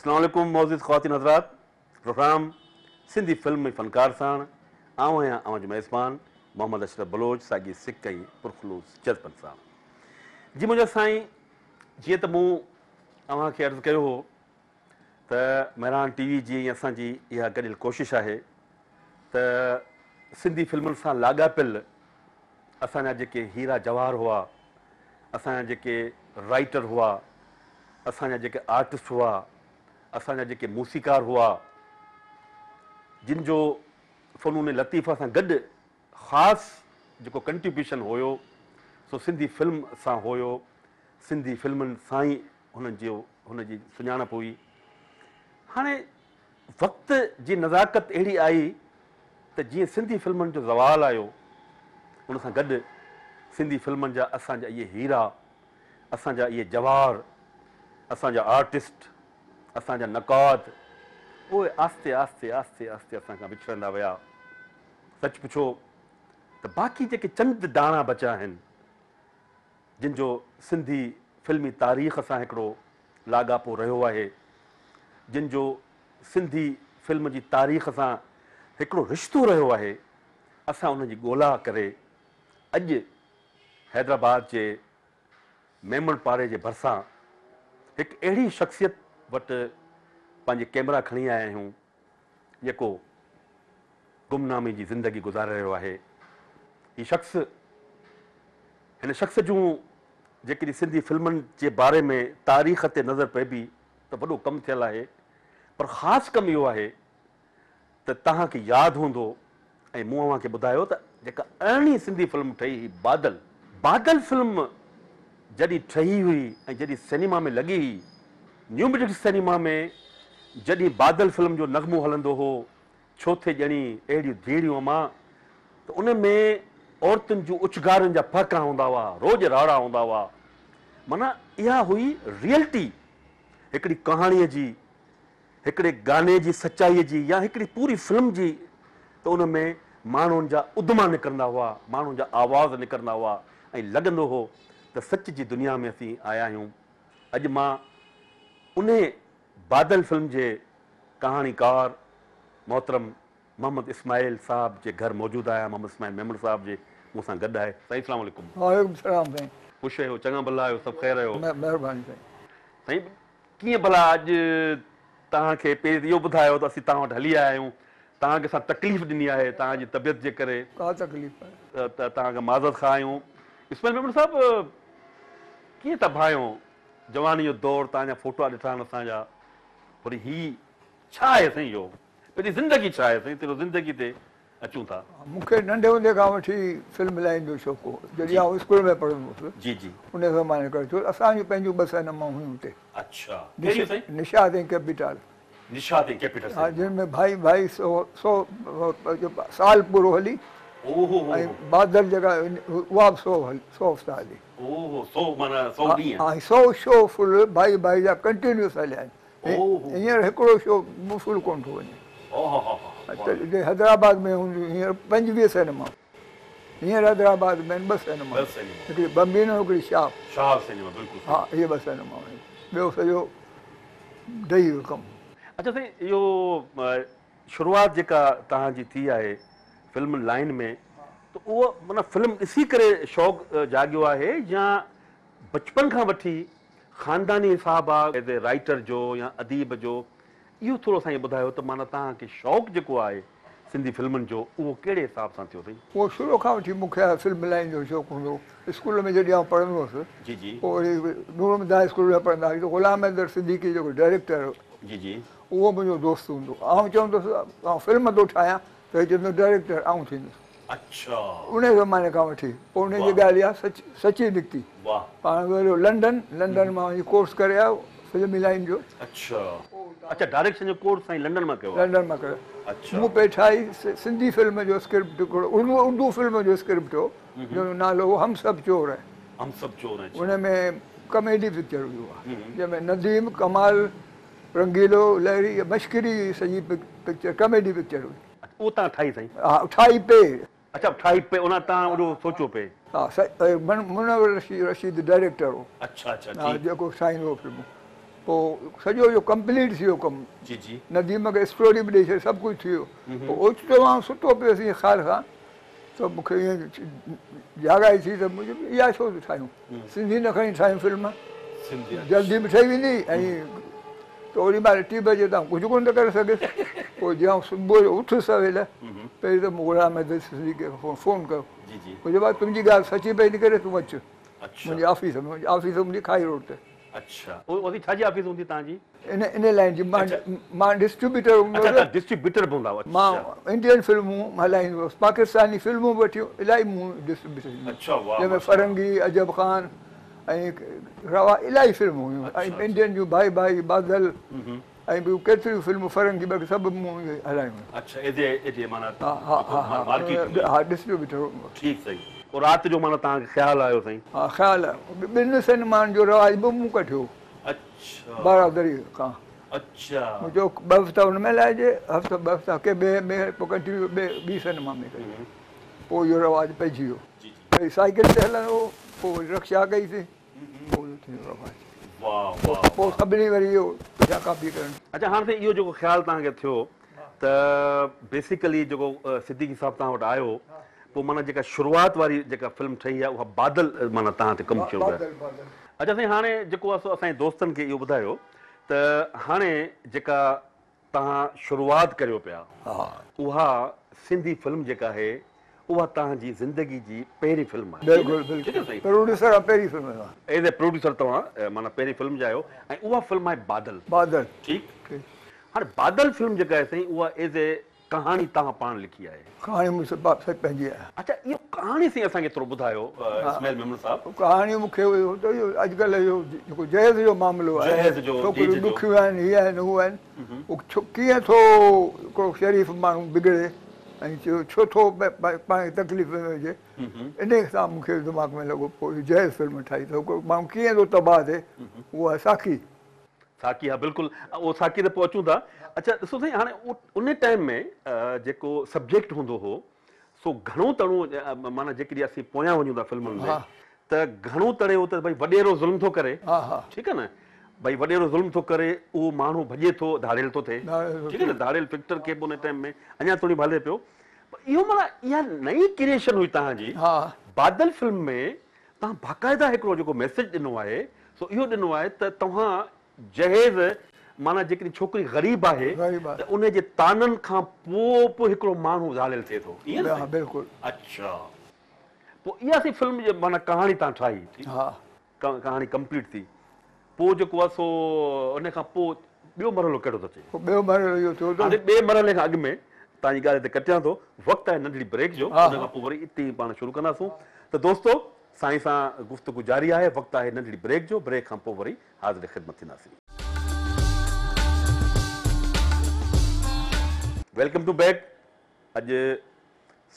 अस्सलाम वालेकुम मौजूद ख़वातीन हज़रात। प्रोग्राम सिंधी फिल्म में फ़नकार साण आऊं आहियां अवां जो मेज़बान मोहम्मद अशरफ बलोच साॻी सिक ऐं पुरखलूस जज़्बनि सां। जी मुंहिंजो साईं, जीअं त मूं अव्हांखे अर्ज़ु कयो हो त महिरान टीवी जी असांजी इहा गॾियल कोशिशि आहे त सिंधी फिल्मुनि सां लाॻापियल असांजा जेके हीरा जवाहर हुआ, असांजा जेके राइटर हुआ, असांजा जेके आर्टिस्ट हुआ, असांजा जेके मूसीकार हुआ, जिन जो फ़नून लतीफ़ा सां गॾु ख़ासि जेको कंट्रीब्यूशन हुयो सो सिंधी फिल्म सां हुयो। सिंधी फिल्मुनि सां ई हुनजी सुञाणप हुई। हाणे वक़्त जी नज़ाकत अहिड़ी आई त जीअं सिंधी फिल्मुनि जो ज़वालु आयो, उन सां गॾु सिंधी फिल्मुनि जा असांजा इहे हीरा, असांजा इहे जवाहर, असांजा आर्टिस्ट, असांजा नक़ाद, उहे आस्ते आस्ते आस्ते आस्ते असां खां विछड़ंदा विया। सच पुछो त बाक़ी जेके चंद दाणा बचा आहिनि, जिन जो सिंधी फिल्मी तारीख़ सां हिकिड़ो लाॻापो रहियो आहे, जिन जो सिंधी फिल्म जी तारीख़ सां हिकिड़ो रिश्तो रहियो आहे, असां उनजी ॻोल्हा करे अॼु हैदराबाद जे मेमण पारे जे भरिसां हिकु अहिड़ी शख़्सियत वटि पंहिंजे कैमरा खणी आया आहियूं जेको गुमनामी जी ज़िंदगी गुज़ारे रहियो आहे। हीउ शख़्स, हिन शख़्स जूं जेकॾहिं सिंधी फिल्मुनि जे बारे में तारीख़ ते नज़र पइबी त वॾो कमु थियल आहे, पर ख़ासि कमु इहो आहे त तव्हांखे यादि हूंदो ऐं मूं अव्हांखे ॿुधायो त जेका अहिड़ी सिंधी फिल्म ठही हुई बादल फिल्म जॾहिं ठही हुई ऐं जॾहिं सिनेमा में लॻी हुई, न्यू मिडिल सिनेमा में जॾहिं बादल फिल्म जो नग़मो हलंदो हो, छो थे ॼणी अहिड़ियूं धीड़ियूं अमां, त उन में औरतुनि जूं उछगारनि जा फहका हूंदा हुआ, रोज़ राड़ा हूंदा हुआ। माना इहा हुई रियलिटी हिकिड़ी कहाणीअ जी, हिकिड़े गाने जी सचाईअ जी, या हिकिड़ी पूरी फिल्म जी। त उन में माण्हुनि जा उदमा निकिरंदा हुआ, माण्हुनि जा आवाज़ निकिरंदा हुआ ऐं लॻंदो हो त सच जी दुनिया में असीं आया आहियूं। अॼु मां उन बादल फिल्म जे कहाणीकार मोहतरम मोहम्मद इस्माइल साहब जे घर मौजूदु आहियां। मोहम्मद इस्माइल मेमण साहब जे मूं सां गॾु आहे। साईं अस्सलाम वालेकुम। वालेकुम सलाम साईं। ख़ुशि आहियो, चङा भला आहियो, सभु ख़ैरु आहियो? महिरबानी साईं। साईं कीअं भला अॼु तव्हांखे पहिरीं इहो ॿुधायो त असीं तव्हां वटि हली आया आहियूं, तव्हांखे असां तकलीफ़ ॾिनी आहे तव्हांजी तबियत जे करे, का तकलीफ़ आहे? त तव्हांखे माज़रत खां आहियूं। इस्माइल मेमण साहिबु कीअं था भायो जवानी जो दौरु, तव्हांजा फोटा ॾिठा आहिनि असांजा, वरी ही छा आहे साईं इहो, पंहिंजी ज़िंदगी छा आहे साईं, तेरो ज़िंदगी ते अचूं था? मूंखे नंढे हूंदे खां वठी फिल्म लाइन जो शौक़ु हो। जॾहिं आउं स्कूल में पढ़ंदो हुउसि, जी जी, उन ज़माने करे छो असांजूं पंहिंजूं ॿ सिनेमा हुयूं हुते, अच्छा, निशाद ऐं कैपिटल। निशाद ऐं कैपिटल, हा, जिनमें भाई भाई साल पूरो हली, ऐं बादल जेका उहा बि 100 हफ़्ता हली। हा, 100 शो फुल भाई भाई जा कंटिन्यूस हलिया आहिनि। हींअर हिकिड़ो शो फुल कोन थो वञे। हैदराबाद में हूंदियूं हींअर 25 सिनेमा, हींअर हैदराबाद में 2 सिनेमा, हिकिड़ी बम्बीनो, हिकिड़ी शाह सिनेमा। हा, इहे 2 सिनेमा हुयूं, ॿियो सॼो ॾही वियो कमु। अच्छा साईं, इहो शुरूआति जेका तव्हांजी थी आहे फिल्म लाइन में, त उहो माना फिल्म ॾिसी करे शौक़ु जाॻियो आहे या बचपन खां वठी ख़ानदानी हिसाब आहे एज़ ए राइटर जो या अदीब जो? इहो थोरो साईं ॿुधायो त माना तव्हांखे शौक़ु जेको आहे सिंधी फिल्मुनि जो उहो कहिड़े हिसाब सां थियो अथई? उहो शुरू खां वठी मूंखे फिल्म लाइन जो शौक़ु हूंदो। स्कूल में जॾहिं आउं पढ़ंदो हुउसि, जी जी, पोइ वरी नूर अहमदा स्कूल में पढ़ंदा हुआसीं, त ग़ुलाम हैदर सिद्दीकी जेको डायरेक्टर हो, जी जी, उहो मुंहिंजो दोस्त हूंदो। आउं चवंदुसि आउं फिल्म थो ठाहियां, त हे चवंदो डायरेक्टर आउं थींदुसि। अच्छा, उन ज़माने खां वठी पोइ उन जी ॻाल्हि इहा सची निकिती। पाण वियो लंडन मां वञी कोर्स करे आयो फिल्मी लाइन जो। अच्छा, डायरेक्शन जो कोर्स साईं लंडन मां कयो? लंडन मां कयो। मूं पे ठाही सिंधी फिल्म जो स्क्रिप्ट, हिकिड़ो उर्दू फिल्म जो स्क्रिप्ट हो, जो नालो हो हम सब चोर है। हम सब चोर हैं। उन में कॉमेडी पिक्चर हुई उहा, जंहिंमें नदीम, कमाल, रंगीलो, लहरी, मश्करी सॼी पिक्चर कॉमेडी पिक्चर हुई। उहो तव्हां ठाही साईं? हा, ठाही पे। अच्छा, ठाही पे, उन तव्हां उहो सोचियो पे? हा, मुनव्वर रशीद डायरेक्टर हो। अच्छा अच्छा, हा, जेको ठाहींदो हो फिल्मूं। पोइ सॼो इहो कंप्लीट थी वियो कमु जी जी नदीम खे स्टोरी बि ॾेई छॾी सभु कुझु थी वियो पोइ ओचितो मां सुठो पियो असीं ख़्याल खां त मूंखे ईअं जाॻाई थी त मुंहिंजो इहा छो ठाहियूं सिंधी न खणी ठाहियूं फिल्म जल्दी बि ठही वेंदी ऐं त ओॾी महिल टी बजे तव्हां कुझु कोन था करे सघे पोइ जीअं सुबुह जो उठ सवेल पहिरीं त मूं गुलाम हैदर सिद्दीक़ी खे फोन कयो मुंहिंजे बाद तुंहिंजी ॻाल्हि सची पई निकिरे तूं अचु मुंहिंजी ऑफिस में मुंहिंजी ऑफिस मुंहिंजी खाई रोड ते अच्छा ओदी छाजी ऑफिस हूंदी तव्हांजी इन लाइन जी मां डिस्ट्रीब्यूटर हूंदो हुउसि डिस्ट्रीब्यूटर बि हूंदा मां इंडियन फिल्मूं हलाईंदो हुउसि पाकिस्तानी फिल्मूं बि वठियूं इलाही मूं डिस्ट्रीब्यूटर जंहिंमें फरंगी अजब ख़ान ऐं रवा इलाही फिल्मूं हुयूं ऐं इंडियन जूं भाई भाई बादल ऐं ॿियूं केतिरियूं फिल्मूं फरंगी ॿ सभु मूं हलायूं हा डिस्ट्रीब्यूटर ठीकु सही पोइ राति जो माना तव्हांखे ख़्यालु आयो साईं हा ख़्यालु आहे ॿिनि सिनेमाउनि जो रवाज बि मूं कढियो बरादरी खां मुंहिंजो ॿ हफ़्ता हुन में लाइजे हफ़्ता ॿ हफ़्ता के ॿिए पोइ कंटिन्यू ॿी सिनेमा में कई पोइ इहो रवाजु पइजी वियो वरी साइकिल ते हलंदो हो पोइ रक्षा कईसीं पोइ थी वियो रवाजु पोइ सभिनी वरी इहो पुठियां कापी करणु अच्छा हाणे साईं इहो जेको ख़्यालु तव्हांखे थियो त बेसिकली जेको सिद्दीक़ी साहिबु तव्हां वटि आयो पोइ माना जेका शुरूआति वारी जेका फिल्म ठही आहे उहा बादल माना तव्हां ते कमु कयो आहे अच्छा साईं हाणे जेको आहे असांजे दोस्तनि खे इहो ॿुधायो त हाणे जेका तव्हां शुरूआति करियो पिया उहा सिंधी फिल्म जेका आहे उहा तव्हांजी ज़िंदगी जी पहिरीं फिल्म आहे एज़ ए प्रोड्यूसर तव्हां माना पहिरीं फिल्म जा आहियो ऐं उहा फिल्म आहे बादल ठीकु हाणे बादल फिल्म जेका आहे साईं उहा एज़ ए कहाणी तव्हां पाण लिखी आहे कहाणी मूंखे पंहिंजी आहे अच्छा इहो कहाणी साईं असांखे थोरो ॿुधायो इस्माइल मेमन साहिबु कहाणी मूंखे अॼुकल्ह इहो जेको जहेज़ जो मामिलो आहे छोकिरियूं ॾुखियूं आहिनि हीअ आहिनि हू आहिनि कीअं थो हिकिड़ो शरीफ़ माण्हू बिगड़े ऐं छो थो पाण तकलीफ़ में हुजे इन सां मूंखे दिमाग़ में लॻो पोइ जहेज़ फिल्म ठाही त हिकिड़ो माण्हू कीअं थो तबाह थिए उहा साखी हा बिल्कुलु उहो साखी ते पहुचूं था अच्छा ॾिसो साईं हाणे उन टाइम में जेको सब्जेक्ट हूंदो हो सो घणो तणो माना जेकॾहिं असीं पोयां वञूं था फिल्मुनि में त घणो तणे हो त भई वॾेरो ज़ुल्म थो करे ठीकु आहे न भई वॾेरो ज़ुल्म थो करे उहो माण्हू भॼे थो धाड़ियल थो थिए ठीकु आहे न धाड़ियल पिक्चर खे बि उन टाइम में अञा थोरी हले पियो इहो माना इहा नई क्रिएशन हुई तव्हांजी बादल फिल्म में तव्हां बाक़ाइदा हिकिड़ो जेको मैसेज ॾिनो आहे सो इहो ॾिनो आहे त तव्हां जहेज़ माना जेकॾहिं छोकिरी ग़रीब आहे त उन जे ताननि खां पोइ बि हिकिड़ो माण्हू ज़ालियल थिए थो बिल्कुलु अच्छा पोइ इहा सी फिल्म जी माना कहाणी तव्हां ठाही कहाणी कंप्लीट थी पोइ जेको आहे सो उन खां पोइ ॿियो मरहलो कहिड़ो थो थिए ॿियो मरहलो इहो थियो ॿिए मरहले खां अॻु में तव्हांजी ॻाल्हि ते कटियां थो वक़्तु आहे नंढड़ी ब्रेक जो उन खां पोइ वरी इते ई पाण शुरू कंदासूं त दोस्तो साईं सां गुफ़्तगू जारी आहे वक़्तु आहे नंढड़ी ब्रेक जो ब्रेक खां पोइ वरी हाज़िर ख़िदमत थींदासीं वेलकम टू बैक अॼु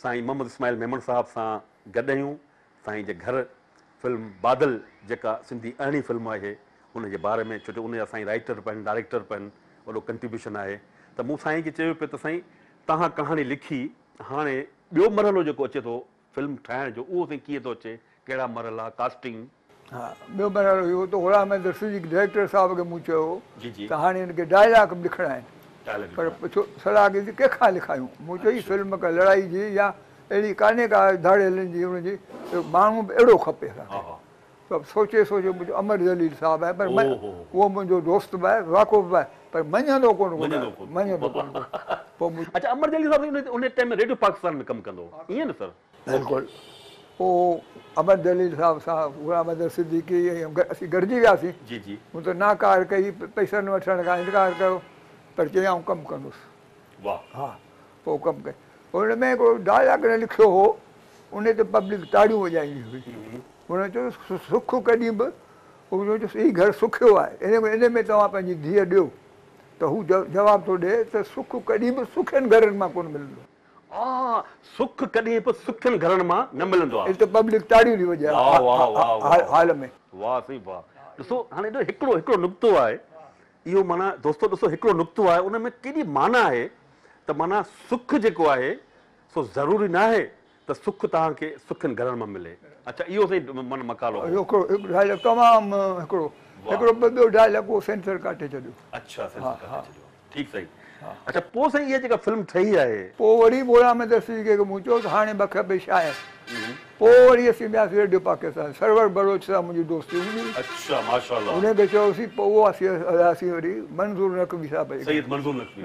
साईं मोहम्मद इस्माइल मेमन साहिब सां गॾु आहियूं साईं जे घर फिल्म बादल जेका सिंधी अहिड़ी फिल्म आहे उनजे बारे में छो जो उन जा साईं राइटर बि आहिनि डायरेक्टर बि आहिनि वॾो कंट्रीब्यूशन आहे त मूं साईं खे चयो पियो त साईं तव्हां कहाणी लिखी हाणे ॿियो मरहलो जेको अचे थो फिल्म ठाहिण जो उहो साईं कीअं थो अचे कहिड़ा मरहला कास्टिंग हा ॿियो मरहलो इहो त गुलाम हैदर सिद्दीक़ी डायरेक्टर साहिब खे मूं चयो त हाणे हिनखे डायलॉग बि लिखणा आहिनि पर पुछो सलाह कई कंहिंखां लिखायूं मूं चई फिल्म का लड़ाई जी या अहिड़ी कान्हे का धाड़ियलनि जी हुनजी माण्हू बि अहिड़ो खपे असांखे सभु सोचे मुंहिंजो अमर जलील साहिबु आहे पर उहो मुंहिंजो दोस्त बि आहे वाक़ुफ़ बि आहे पर मञंदो कोन पोइ अच्छा अमर जलील साहिबु उन टाइम में रेडियो पाकिस्तान में कमु कंदो ईअं न सर बिल्कुलु पोइ अमर जलील साहिब सां गुलाम हैदर सिद्दीक़ी असीं गॾिजी वियासीं जी जी मूं त नाकार कई पैसनि वठण खां इनकार कयो पर चई आउं कमु कंदुसि हा पोइ कमु कई हुन में हिकिड़ो डायलॉग लिखियो हो उन ते पब्लिक ताड़ियूं वॼाईंदी हुई हुन चयो सुख कॾहिं बि हुन चयो ही घर सुखियो आहे इन में तव्हां पंहिंजी धीअ ॾियो त हू जवाबु थो ॾिए त सुख कॾहिं बि सुखियनि घरनि मां कोन मिलंदो सुख कॾहिं बि सुखियनि घरनि मां न मिलंदो आहे त पब्लिक ताड़ियूं थी वॼाए हाल में वाह साईं वाह ॾिसो हाणे हिकिड़ो नुक़्तो आहे इहो माना दोस्तो ॾिसो हिकिड़ो नुक़्तो आहे उन में केॾी माना आहे त माना सुख जेको आहे सो ज़रूरी न आहे त सुख तव्हांखे सुखनि घरनि मां मिले। अच्छा इहो सही मन मकालो हो। हिकिड़ो डायलॉग तमामु हिकिड़ो ॿियो डायलॉग उहो सेंसर काटे छॾियो। अच्छा सेंसर काटे छॾियो, ठीकु सही। अच्छा पोइ साईं इहा जेका फिल्म ठही आहे पोइ वरी बोरा में दसी खे मूं चयो त हाणे बख भई शायदि पोइ वरी असीं वियासीं रेडियो पाकिस्तान सरवर बलोच सां मुंहिंजी दोस्ती हूंदी। अच्छा माशाअल्लाह। उनखे चयोसीं पोइ उहो असीं वरी मंज़ूर नक़वी साहिब सईद मंज़ूर नक़वी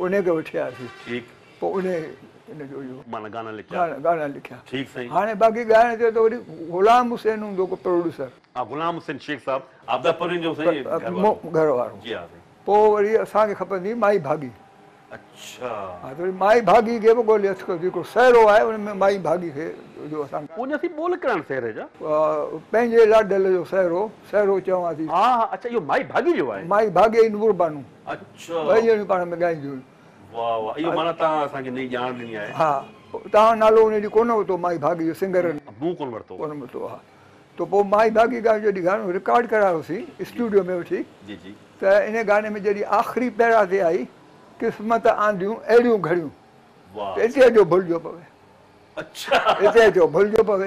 उनखे वठी आयासीं। ठीकु। पोइ उनजो इहो माना गाना लिखिया। ठीकु साईं। हाणे बाक़ी ॻाइण ते त वरी ग़ुलाम हुसैन हूंदो को प्रोड्यूसर। हा ग़ुलाम हुसैन शेख साहब आबदापुरी जो साईं घर वारो। जी हा। पोइ वरी असांखे खपंदी माई भागी। अच्छा। हा त वरी माई भागी खे बि ॻोल्हे हिकिड़ो सहरो आहे उन में माई भागी खे जो असां उनजी ॿोल करणु सहरे जा पंहिंजे लाडल जो सहरो चवां थी। हा हा। अच्छा इहो माई भागी जो आहे। माई भागी ऐं नूर बानू। अच्छा। ॿई ॼणियूं पाण में ॻाईंदियूं। वाह वाह इहो माना तव्हां असांखे नई ॼाण ॾिनी आहे। हा तव्हां नालो उन ॾींहुं कोन वरितो माई भागी जो सिंगर मूं कोन वरितो। हा त पोइ माई भागी जॾहिं गानो रिकॉर्ड करायोसीं स्टूडियो में वठी जी जी त इन गाने में जॾहिं आख़िरी पहिरां ते आई क़िस्मत आंदियूं अहिड़ियूं घड़ियूं त हिते जो भुलिजो पवे। अच्छा हिते जो भुलिजो पवे।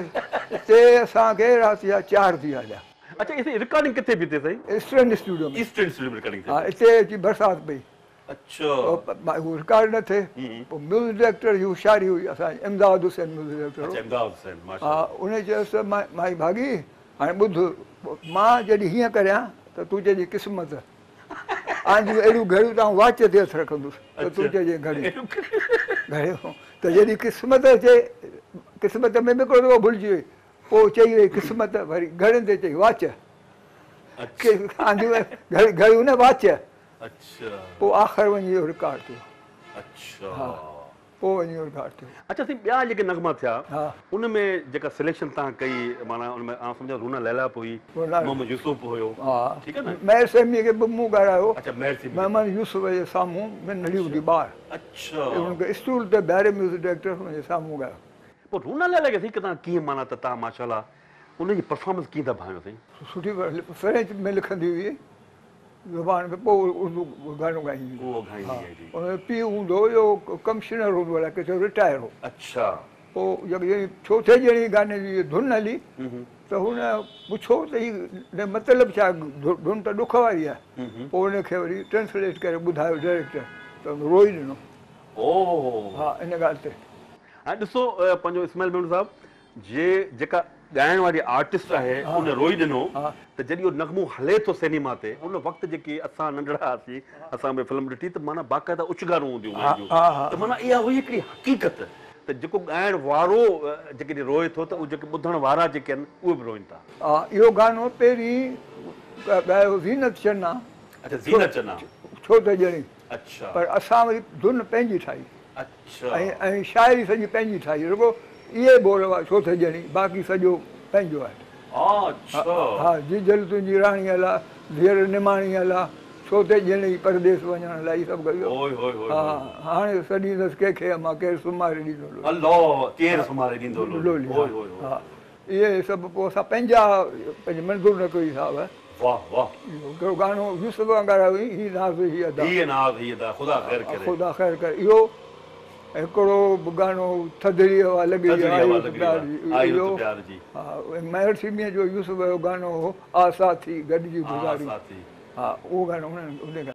हिते असांखे राति जा 4 थी विया। अच्छा इते रिकॉर्डिंग किथे बि थिए साईं? ईस्टर्न स्टूडियो में। ईस्टर्न स्टूडियो में रिकॉर्डिंग। हा हिते अची बरसाति पई। अच्छा उहो रिकॉर्ड न थिए। पोइ म्यूज़िक डायरेक्टर जी होशियारी हुई असांजी इमदाद हुसैन म्यूज़िक डायरेक्टर। इमदाद हुसैन हा उन चयोसि माई भागी हाणे ॿुध मां जॾहिं हीअं करियां त तूं चइजे क़िस्मत आंदियूं अहिड़ियूं घड़ियूं तव्हां वाच ते हथु रखंदुसि त तूं चइजे घड़ियूं घड़ियूं त जॾहिं क़िस्मत अचे क़िस्मत में बि हिकिड़ो दफ़ो भुलिजी वई पोइ चई वई क़िस्मत वरी घड़ियुनि ते चई वाच आंदियूं घड़ियूं न वाच। अच्छा पोइ आख़िर वञी इहो रिकॉर्ड थियो। अच्छा हा पोइ वञी इहो रिकॉर्ड थियो। अच्छा साईं ॿिया जेके नगमा थिया हा उन में जेका सिलेक्शन तव्हां कई माना उन में आउं सम्झां रूना लैला हुई मोहम्मद यूसुफ हुयो। हा ठीकु आहे न। महर सेमीअ खे बि मूं ॻाल्हायो। अच्छा महर सेमी मोहम्मद यूसुफ जे साम्हूं नंढी हूंदी ॿार। अच्छा हुनखे स्टूल ते ॿाहिरि म्यूज़िक डायरेक्टर हुनजे साम्हूं ॻायो। पोइ रूना लैला खे साईं तव्हां कीअं माना त तव्हां माशाल्लाह उनजी परफॉर्मेंस कीअं था भायो साईं? सुठी फ्रेंच में लिखंदी हुई ज़ुबान में पोइ उर्दू गानो ॻाईंदी हुई। हुनजो पीउ हूंदो हुयो कमिश्नर हूंदो अलाए किथे रिटायर हो। अच्छा पोइ जॾहिं चोथे ॼणी गाने जी धुन हली त हुन पुछो त हीअ मतिलबु छा धुन त ॾुख वारी आहे। पोइ हुनखे वरी ट्रांसलेट करे ॿुधायो डायरेक्टर त हुन रोई ॾिनो। हा इन ॻाल्हि ते। हाणे ॾिसो पंहिंजो इस्माइल मेमन साहिबु जेका ॻाइण वारी आर्टिस्ट आहे उन रोई ॾिनो त जॾहिं उहो नगमो हले थो सिनेमा ते उन वक़्तु जेकी असां नंढड़ा हुआसीं असां में फिल्म ॾिठी त माना बाक़ाइदा उचगारूं हूंदियूं त माना इहा हुई हिकिड़ी हक़ीक़त त जेको ॻाइण वारो जेकॾहिं रोए थो त उहे जेके ॿुधण वारा जेके आहिनि उहे बि रोइनि था। हा इहो गानो पहिरीं ॻायो ज़ीनत चन्ना। अच्छा ज़ीनत चन्ना छो त ॼणी। अच्छा पर असां वरी धुन पंहिंजी ठाही। अच्छा ऐं शाइरी सॼी पंहिंजी ठाही रुॻो इहे बोल हुआ छो त ॼणी बाक़ी सॼो पंहिंजो आहे। हा जीजल तुंहिंजी राणी अला धीअर निमाणी अला छो त ॼणी परदेस वञण लाइ सभु कयो। हा हाणे सॾींदसि कंहिंखे मां केरु सुम्हारे ॾींदो। हा इहे सभु पोइ असां पंहिंजा पंहिंजे मंज़ूर न कई साहिब। हिकिड़ो गानो यूसुफ ॻाल्हायो हुई हीअ नाज़ ही अदा ख़ुदा ख़ैर करे इहो हिकिड़ो गानो थधिड़ी हवा लॻी महर सिमीअ जो यूसुफ जो गानो हो आसा थी गॾिजी गुज़ारी। हा उहो गानो हुन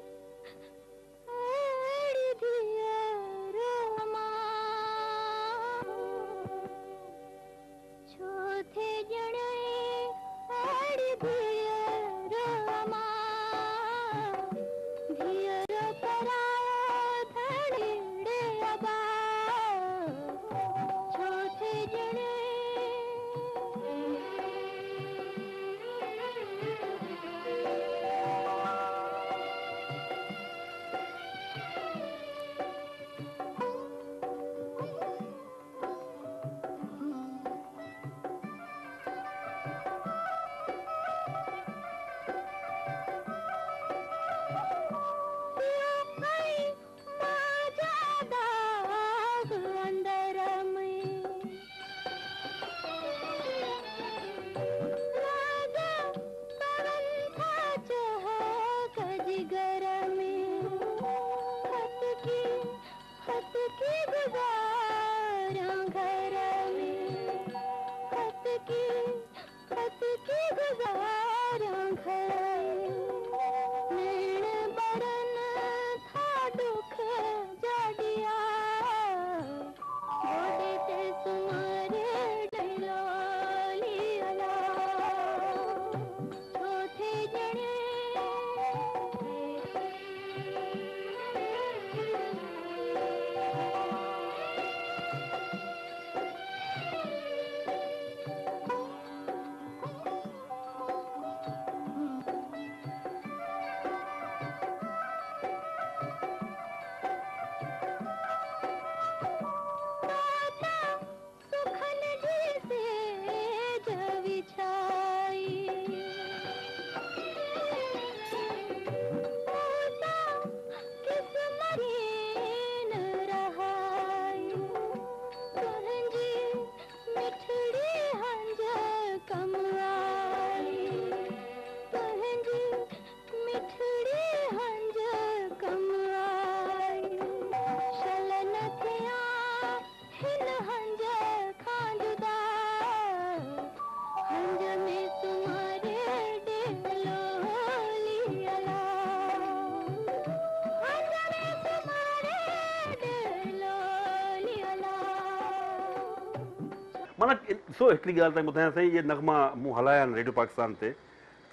माना ॾिसो हिकिड़ी ॻाल्हि तव्हां ॿुधायां साईं, इहे नग़मा मूं हलाया आहिनि रेडियो पाकिस्तान ते,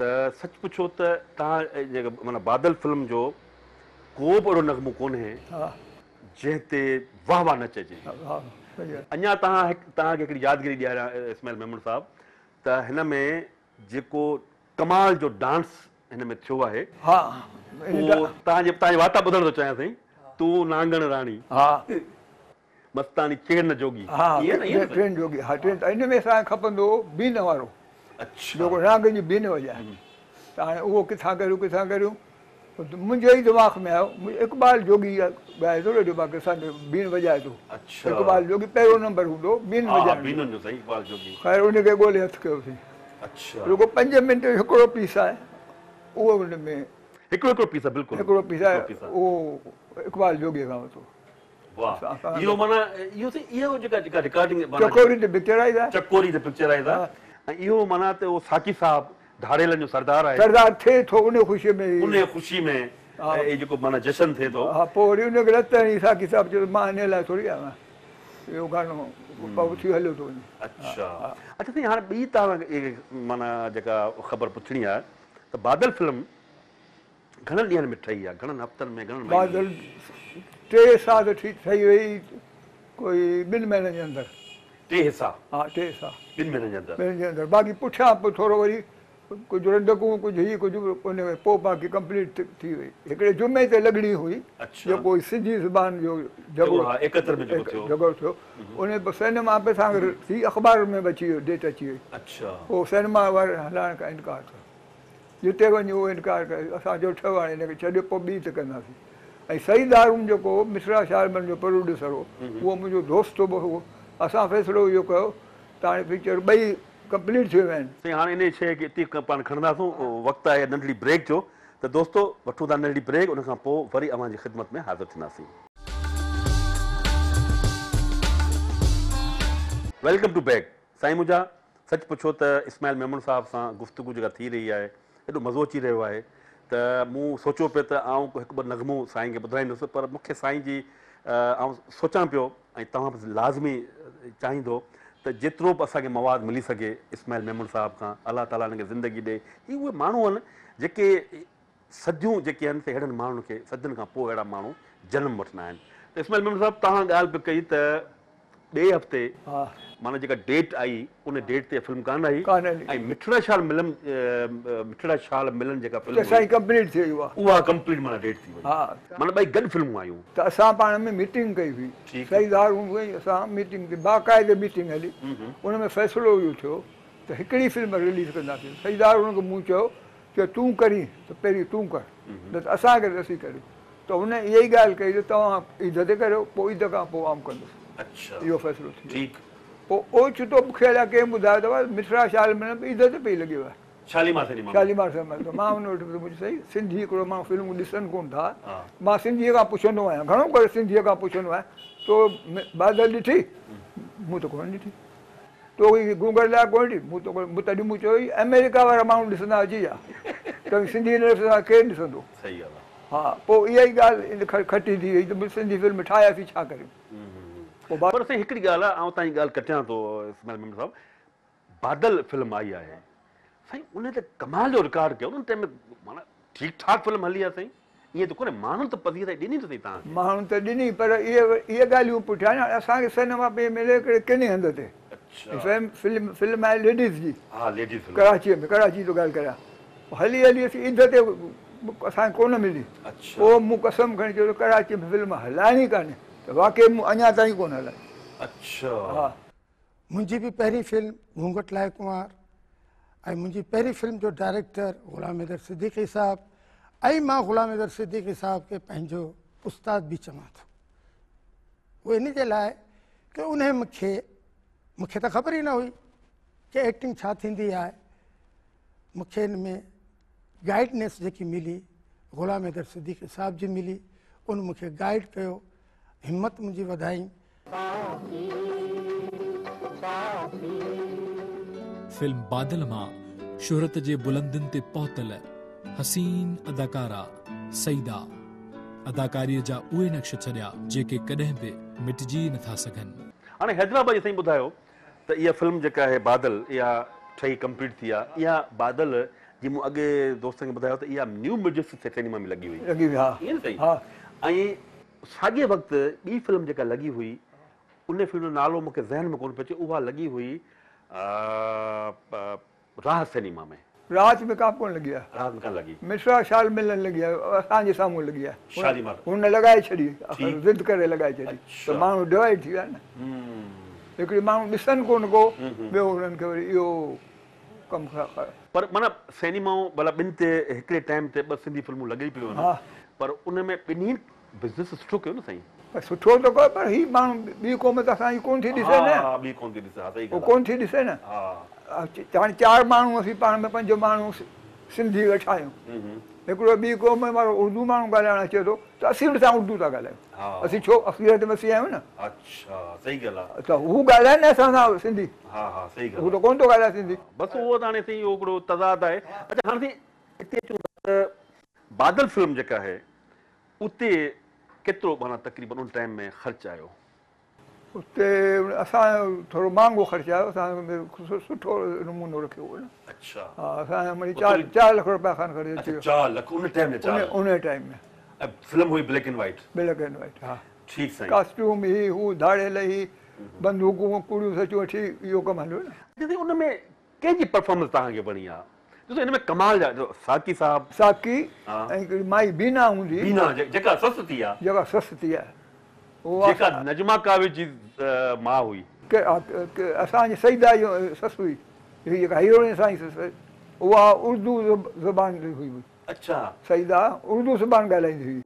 त सच पुछो त तव्हां जेका माना बादल फिल्म जो को बि अहिड़ो नग़मो कोन्हे जंहिं ते वाह वाह न चइजे। अञा तव्हांखे हिकिड़ी यादगिरी ॾियारियां इस्माइल मेमन साहब, त हिन में जेको कमाल जो डांस हिन में थियो आहे, तव्हांजी वार्ता ॿुधण थो चाहियां साईं, तूं नांगण राणी मस्तानी चेन जोगी, ट्रेन जोगी, इन में असांखे खपंदो बीन वारो, जेको राग जी बीन वॼाए, त हाणे उहो किथां करियूं मुंहिंजे ई दिमाग़ में आयो, इक़बाल जोगी ॻाए थो रेडियो पाकिस्तान जो बीन वॼाए थो, इक़बाल जोगी पहिरियों नंबर हूंदो बीन वॼाइण, ख़ैर उनखे ॻोल्हे हथु कयोसीं। रुगो 5 मिंट हिकिड़ो पीस आहे, उहो हुन में हिकिड़ो पीस आहे, उहो इक़बाल जोगी खां वरितो। चकोरी ते पिक्चराइज़ आहे, ऐं इहो माना त उहो साकी साहब ढारेलनि जो सरदार आहे, सरदार थिए थो उन ख़ुशी में जेको माना जशन थिए थो। हा, पोइ वरी उनखे रत हणी साकी साहब चयो मां हिन लाइ थोरी आहियां, इहो गानो थी हलियो थो वञे। अच्छा साईं, हाणे ॿी तव्हांखे माना जेका ख़बर पुछणी आहे त बादल फिल्म घणनि ॾींहंनि में ठही आहे, घणनि हफ़्तनि में, घणनि बादल 3 हिसा त ठही वई, कोई 2 महीननि जे अंदरि 3 हिसा, हा 3 हिसा 2 महीननि जे अंदरि, बाक़ी पुठियां पोइ थोरो वरी कुझु रंडकूं कुझु हीअ कुझु उन में पोइ बाक़ी कंप्लीट थी वई। हिकिड़े जुमे ते लॻणी हुई, जेको सिंधी ज़बान जो झगड़ो थियो, उन सिनेमा पे सां थी अख़बार में बि अची वियो, डेट अची वई, पोइ सिनेमा वारे हलाइण खां इनकार थियो, जिते वञी उहो इनकार करे, असां जो ठहियो हाणे हिनखे छॾियो, पोइ ॿी त कंदासीं। ऐं सही दारून जेको मिश्रा शालमन जो प्रोड्यूसर हो, उहो मुंहिंजो दोस्त बि हो, असां फ़ैसिलो इहो कयो त हाणे पिक्चर ॿई कंप्लीट थी विया आहिनि। हाणे इन शइ खे इते पाण खणंदासीं, वक़्तु आहे नंढड़ी ब्रेक जो, त दोस्तो वठूं था नंढड़ी ब्रेक, उन खां पोइ वरी अव्हांजी ख़िदमत में हाज़िर थींदासीं। वेलकम टू बैक साईं मुंहिंजा। सच पुछो त इस्माइल मेमन साहब सां गुफ़्तगू जेका थी रही आहे, एॾो मज़ो अची रहियो आहे त मूं सोचियो पियो त आउं हिकु ॿ नग़मो साईं खे ॿुधाईंदुसि, पर मूंखे साईं जी आउं सोचां पियो ऐं तव्हां बि लाज़मी चाहींदो त जेतिरो बि असांखे मवाद मिली सघे इस्माइल मेमन साहब खां, अलाह ताला हिनखे ज़िंदगी ॾे। ही उहे माण्हू आहिनि जेके सदियूं जेके आहिनि त अहिड़नि माण्हुनि खे सदियुनि खां पोइ अहिड़ा माण्हू जनम वठंदा आहिनि। त इस्माइल मेमन साहब, तव्हां ॻाल्हि बि कई त ॿिए हफ़्ते माना जेका डेट आई उन डेट ते फिल्म कान आई, ऐं मिठड़ा शाल मिलन जेका फिल्म कंप्लीट थी वई, उहा कंप्लीट माना डेट थी वई, माना ॿई गॾु फिल्मूं आयूं। त असां पाण में मीटिंग कई हुई, सहीदार हुई, असां मीटिंग ते बाक़ाइदे मीटिंग हली, उन में फ़ैसिलो इहो थियो त हिकिड़ी फिल्म रिलीज़ कंदासीं। सहीदार हुनखे मूं चयो की तूं करीं त पहिरीं तूं कर, न त असांखे ॾसी करियो, त हुन इहा ई ॻाल्हि कई त तव्हां ईद ते करियो, पोइ ईद खां पोइ आउं कंदुसि। इहो फ़ैसिलो थी पोइ ओचितो मूंखे अलाए कंहिं ॿुधायो अथव मिश्रा शाल में ईद ते पई लॻी आहे, शालीमार सिनेमा। त मां हुन वटि मुंहिंजी सही सिंधी हिकिड़ो माण्हू फिल्मूं ॾिसनि कोन था, मां सिंधीअ खां पुछंदो आहियां, घणो करे सिंधीअ खां पुछंदो आहियां, तो बादल ॾिठी, मूं त कोन ॾिठी, तो गूगल लाइ कोन ॾिठी, मूं तॾहिं मूं चयो अमेरिका वारा माण्हू ॾिसंदा अची विया, त सिंधी न ॾिसंदा केरु ॾिसंदो। हा, पोइ इहा ई ॻाल्हि खटी थी वई त सिंधी फिल्म ठाहियासीं, छा करियूं। पर साईं हिकिड़ी ॻाल्हि आहे, आउं तव्हांजी ॻाल्हि कटियां थो इस्माइल मेमन साहब, बादल फिल्म आई आहे साईं, उन ते कमाल जो रिकॉर्ड कयो, उन टाइम में माना ठीकु ठाक फिल्म हली आहे साईं, ईअं त कोन्हे, माण्हुनि त पधी त ॾिनी अथई तव्हां, माण्हुनि त ॾिनी, पर इहे ॻाल्हियूं पुठियां न असांखे सिनेमा पे मिले हिकिड़े किने हंध ते फिल्म आहे लेडीज़ जी, कराची में, कराची जो ॻाल्हि करियां, हली हली असीं ईद ते असांखे कोन मिली, पोइ मूं कसम खणी चयो कराची में फिल्म हलाइणी कान्हे, त वाक़ई मूं अञा ताईं कोन हलाई। हा, मुंहिंजी बि पहिरीं फिल्म घूंघट लाइ कुंवार, ऐं मुंहिंजी पहिरीं फिल्म जो डायरेक्टर ग़ुलाम हैदर सिद्दीकी साहब, ऐं मां ग़ुलाम हैदर सिद्दीकी साहब खे पंहिंजो उस्ताद बि चवां थो। उहो इन जे लाइ की उन मूंखे त ख़बर ई न हुई की एक्टिंग छा थींदी आहे, मूंखे हिन में गाइडनेस जेकी मिली ग़ुलाम हैदर सिद्दीकी साहब जी मिली, उन मूंखे गाइड कयो, हिम्मत मुंहिंजी वधाई। फिल्म बादल मां शोहरत जे बुलंदियुनि ते पहुतल हसीन अदाकारा सईदा अदाकारीअ जा उहे नक्श छॾिया जेके कॾहिं बि मिटिजी नथा सघनि। हाणे हैदराबाद साईं ॿुधायो त त इहा फिल्म जेका आहे बादल इहा ठही कंप्लीट थी आहे। इहा बादल जी मूं अॻे दोस्तनि खे ॿुधायो त इहा न्यू मेजेस्टिक सिनेमा में लॻी हुई। लॻी हुई, हा ईअं न सही? हा। ऐं साॻिए वक़्तु ॿी फिल्म जेका लॻी हुई उन फिल्म जो नालो मूंखे ज़हन में कोन पियो अचे, उहा लॻी हुई राहत सिनेमा में। रात में कान कोन लॻी आहे, राहत में कान लॻी, मिश्रा शाल मिलन लॻी आहे, असांजे साम्हूं लॻी आहे। शालीमार हुन लगाए छॾी, ज़िद करे लगाए छॾी, त माण्हू डिवाइड थी विया न। हिकिड़ी माण्हू ॾिसनि कोन को, ॿियो हुननि खे वरी इहो कमु ख़राबु। पर माना सिनेमाऊं भला ॿिनि ते हिकिड़े टाइम ते ॿ सिंधी फिल्मूं लॻी पियूं आहिनि, पर उन में ॿिन्ही बिज़नेस सुठो कयो न साईं। पर सुठो त कोई, पर ही माण्हू ॿी क़ौम त असांजी कोन थी ॾिसे न, ॿी कोन थी ॾिसे, सही उहो कोन थी ॾिसे न। हाणे 4 माण्हू असीं पाण में 5 माण्हू सिंधी वेठा आहियूं, हिकिड़ो ॿी क़ौम वारो उर्दू माण्हू ॻाल्हाइणु अचे थो त असीं बि सां उर्दू था ॻाल्हायूं, असीं छो असलियत में असीं आहियूं न। अच्छा, सही ॻाल्हि आहे। त हू ॻाल्हाए न असां सां सिंधी, हा हा सही ॻाल्हि, हू त कोन थो ॻाल्हाए सिंधी। बसि उहो त हाणे साईं उहो हिकिड़ो तज़ाद आहे। अच्छा हाणे हिते अचूं त बादल फिल्म जेका आहे उते केतिरो माना तक़रीबन उन टाइम में ख़र्चु आयो? उते असांजो थोरो महांगो ख़र्चु आयो, असां सुठो नमूनो रखियो हो न। अच्छा, हा, असांजो मिड़ी 4 लख रुपया खनि ख़र्चु अची वियो 4 लख उन टाइम में? उन टाइम में फिल्म हुई black and white? Black and white, हा। ठीकु साईं। कॉस्ट्यूम ही हू धाड़ेल ही बंदूकूं कुड़ियूं सचूं वठी इहो कमु हलियो न। दीदी उन में कंहिंजी परफॉर्मेंस तव्हांखे वणी आहे? ॾिसो हिन में कमाल जा साकी साहब, साकी ऐं हिकिड़ी माई बीना हूंदी, बीना जेका ससु थी आहे, जेका ससु थी आहे, जेका नजमा कावे जी माउ हुई, असांजी सईदा जो ससु हुई, हीअ जेका हीरोइन असांजी ससु, उहा उर्दू ज़बान हुई। अच्छा, सईदा उर्दू ज़बान ॻाल्हाईंदी हुई।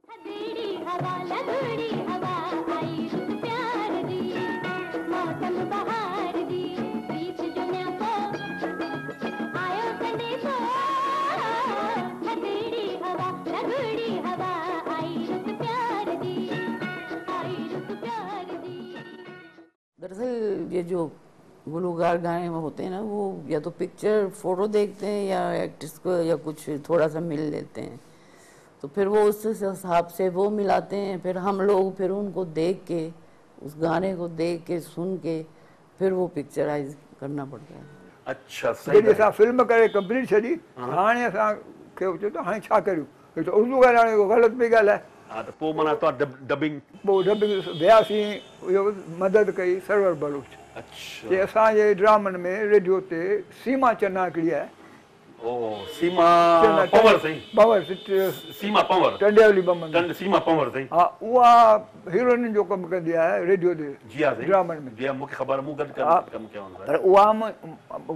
दरअसल ये जो गुलूकार गाने में होते हैं ना, वो या तो पिक्चर फोटो देखते हैं या एक्ट्रेस को या कुछ थोड़ा सा मिल लेते हैं, तो फिर वो उस हिसाब से वो मिलाते हैं, फिर हम लोग फिर उनको देख के उस गाने को देख के सुन के फिर वो पिक्चराइज करना पड़ता है। अच्छा, सही। जॾहिं असां फिल्म करे कंप्लीट छॾी, हाणे असांखे चयो त हाणे छा करियूं, त उर्दू ॻाल्हाइण जो ग़लति पई ॻाल्हाए। हा, त पोइ माना तव्हां डबिंग? पोइ डबिंग वियासीं, इहो मदद कई सरवर बलूच। अच्छा, जे असांजे ड्रामनि में रेडियो ते सीमा चन्ना हिकिड़ी आहे, सीमा पंवर साईं, पंवर, सीमा पंवर, टंडियावली बमन, सीमा पंवर साईं। हा, उहा हीरोइन जो कमु कंदी आहे रेडियो ते, जी हा साईं, ड्रामनि में। जी मूंखे ख़बर, मूं गॾु कमु कयो आहे। पर उहा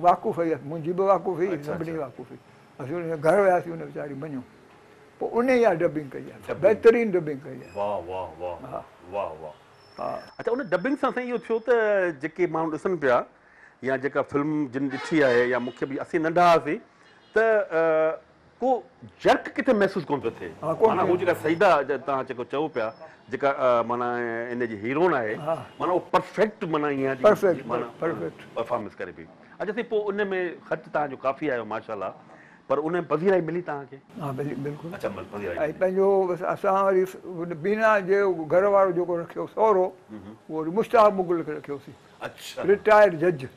वाक़ुफ़ हुई, मुंहिंजी बि वाक़ुफ़ हुई, सभिनी वाक़ुफ़ हुई। असीं हुन घर वियासीं, हुन वीचारी मञियो, पोइ उन इहा डबिंग कई आहे, बहितरीनु डबिंग कई आहे। वाह वाह वाह वाह वाह। हा, अच्छा, उन डबिंग सां साईं इहो थियो त जेके माण्हू ॾिसनि पिया या जेका फिल्म जिन ॾिठी आहे, या मूंखे बि असीं नंढा हुआसीं, त को जर्क किथे महसूसु कोन पियो थिए। माना हू जेका सईदा तव्हां जेको चओ पिया, जेका माना इन जी हीरोइन आहे, माना उहो परफेक्ट माना ईअं परफॉर्मेंस करे पई। अच्छा साईं, पोइ उन में ख़र्चु तव्हांजो काफ़ी आयो माशाल्लाह, पर उन में पज़ीराई मिली तव्हांखे? हा, बिल्कुलु। अच्छा, ऐं पंहिंजो असां वरी बीना जे घर वारो जेको रखियो सहुरो, उहो वरी मुश्ताक मुग़ल खे रखियोसीं। अच्छा, रिटायर्ड जज।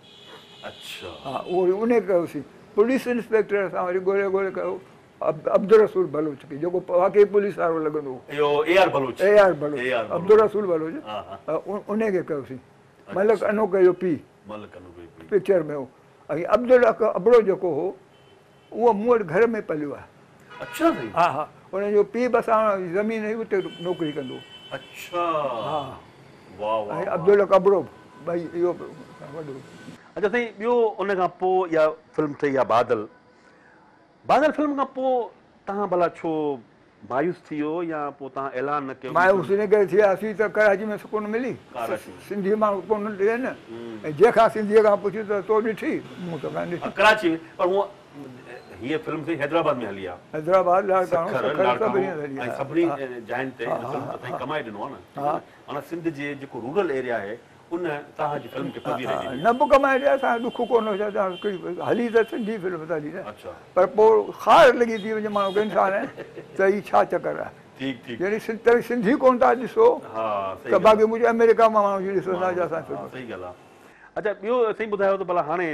अच्छा, हा, उहो वरी उन कयोसीं। पुलिस इंस्पेक्टर असां वरी ॻोल्हे कयो अब्दुल रसूल बलोच खे, जेको वाक़ई पुलिस वारो लॻंदो हो। AR बलोच, अब्दुल रसूल बलोच, उन खे कयोसीं। मलक अनोक जो पीउ पिक्चर में हो। ऐं अब्दुल अबड़ो जेको हो, उहो मूं वटि घर में पलियो आहे। अच्छा, हा हा, हुनजो पीउ बि असां ज़मीन हुई उते नौकिरी कंदो। अच्छा, हा, वाह वाह। ऐं अब्दुल अबड़ो भई इहो वॾो। अच्छा साईं, ॿियो उन खां पोइ इहा फिल्म ठही आहे बादल। बादल फिल्म खां पोइ तव्हां भला छो मायूस थी वियो, या पोइ तव्हां ऐलान न कयो? मायूस इन करे थियासीं त कराची में सुकून मिली, सिंधी माण्हू कोन ॾिए न, ऐं जंहिंखां सिंधीअ खां पुछी त तो ॾिठी, मूं त कान ॾिठी। कराची में, पर हूअं हीअ फिल्म साईं हैदराबाद में हली आहे। हैदराबाद, सभिनी जाइनि ते कमाए ॾिनो आहे न। माना सिंध जे जेको रूरल एरिया आहे उन तव्हांजी फिल्म खे न बि कमाए ॾिया, असांजो ॾुख कोन हुयो, हली त सिंधी फिल्म त हली न, पर पोइ खार लॻी थी वञे माण्हू खे इंसान आहे त हीअ छा चकर आहे। यानी सिंधी कोन था ॾिसो त बाक़ी मुंहिंजे अमेरिका मां माण्हू ॾिसो था। सही ॻाल्हि आहे। अच्छा ॿियो साईं ॿुधायो त भला हाणे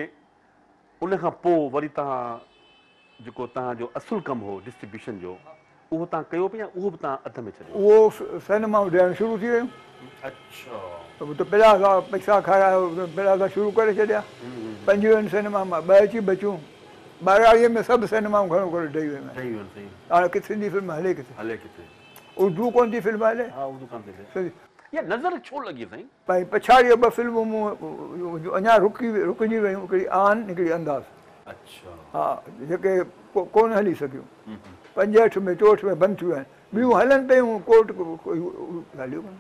उन खां पोइ वरी तव्हां जेको तव्हांजो असुलु कमु हो डिस्ट्रीब्यूशन जो उहो तव्हां कयो पिया उहो बि तव्हां अध में छॾियो? उहो सिनेमा ॾियणु शुरू थी वियूं। अच्छा त पहिरियां असां पैसा खारायो, पहिरियां असां शुरू करे छॾिया। 25 सिनेमा मां 2 अची बचियूं। 42 में सभु सिनेमाऊं घणो करे ॾेई वियूं आहिनि। हाणे किथे सिंधी फिल्म हले किथे? उर्दू कोन थी फिल्म हले। या नज़र छो लॻी साईं? भई पछाड़ीअ 2 फिल्मूं मूं अञा रुकिजी वियूं, हिकिड़ी आन हिकिड़ी अंदाज़। अच्छा हा, जेके कोन हली सघियूं। 65 में 64 में बंदि थियूं आहिनि, ॿियूं हलनि पियूं कोर्ट हलियूं कोन।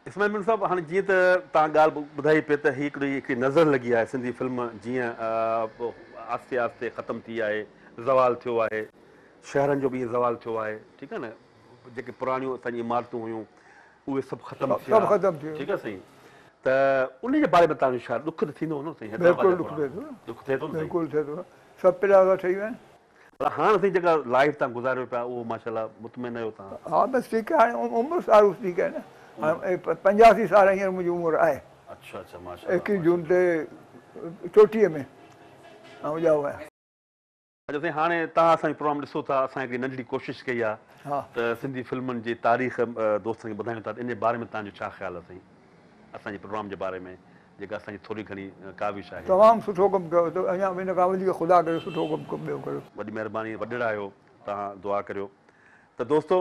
इस्माइल मीर साहब हाणे जीअं त तव्हां ॻाल्हि ॿुधाई पिए त हिकिड़ी नज़र लॻी आहे सिंधी फिल्म जीअं आस्ते आस्ते ख़तमु थी आहे, ज़वाल थियो आहे, शहरनि जो बि ज़वाल थियो आहे, ठीकु आहे न, जेके पुराणियूं असांजी इमारतूं हुयूं उहे सभु ख़तमु सभु ख़तमु थियो। ठीकु आहे साईं, त उन जे बारे में तव्हांजो छा ॾुख त थींदो हुओ न साईं? बिल्कुलु ॾुख थिए थो, ॾुख थिए थो, बिल्कुलु थिए थो। सभु प्लाज़ा ठही विया आहिनि। पर हाणे साईं जेका लाइफ तव्हां गुज़ारियो पिया उहो माशाल्लाह मुतमइन आहियो तव्हां? हा बसि ठीकु आहे, हाणे उमिरि सारूं ठीकु आहे न। हाणे 85 साल हींअर मुंहिंजी उमिरि आहे। अच्छा अच्छा माशाल्लाह। 21 जून ते चोटीअ में ऐं ॼाओ आहे। अच्छा साईं हाणे तव्हां असांजो प्रोग्राम ॾिसो था, असां हिकिड़ी नंढड़ी कोशिशि कई आहे हा त सिंधी फिल्मुनि जी तारीख़ दोस्तनि खे ॿुधायूं था, इन जे बारे में तव्हांजो छा ख़्यालु आहे साईं? असांजे प्रोग्राम जे बारे में जेका असांजी थोरी घणी काविश आहे। तमामु सुठो कमु कयो अथव, अञा हिन खां वधीक ख़ुदा करे सुठो कमु ॿियो कयो। वॾी महिरबानी, वॾेरा आहियो, तव्हां दुआ करियो। त दोस्तो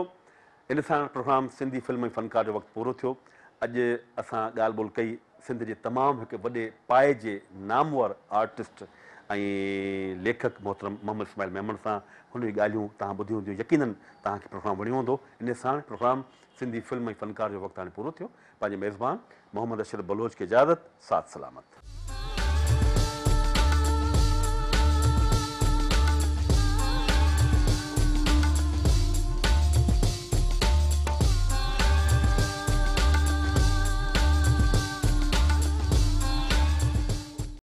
इन सां प्रोग्राम सिंधी फिल्म ऐं फ़नकार जो वक़्तु पूरो थियो। अॼु असां ॻाल्हि ॿोल कई सिंध जे तमामु हिकु वॾे पाए जे नामवर आर्टिस्ट ऐं लेखक मोहतरम मोहम्मद इस्माइल मेमन सां। हुन जी ॻाल्हियूं तव्हां ॿुधियूं हूंदियूं, यकीननि तव्हांखे प्रोग्राम वणियो हूंदो। इन सां प्रोग्राम सिंधी फिल्म ऐं फ़नकार जो वक़्तु हाणे पूरो थियो। पंहिंजे मेज़बान मोहम्मद अशरफ बलोच खे इजाज़त, साथ सलामत।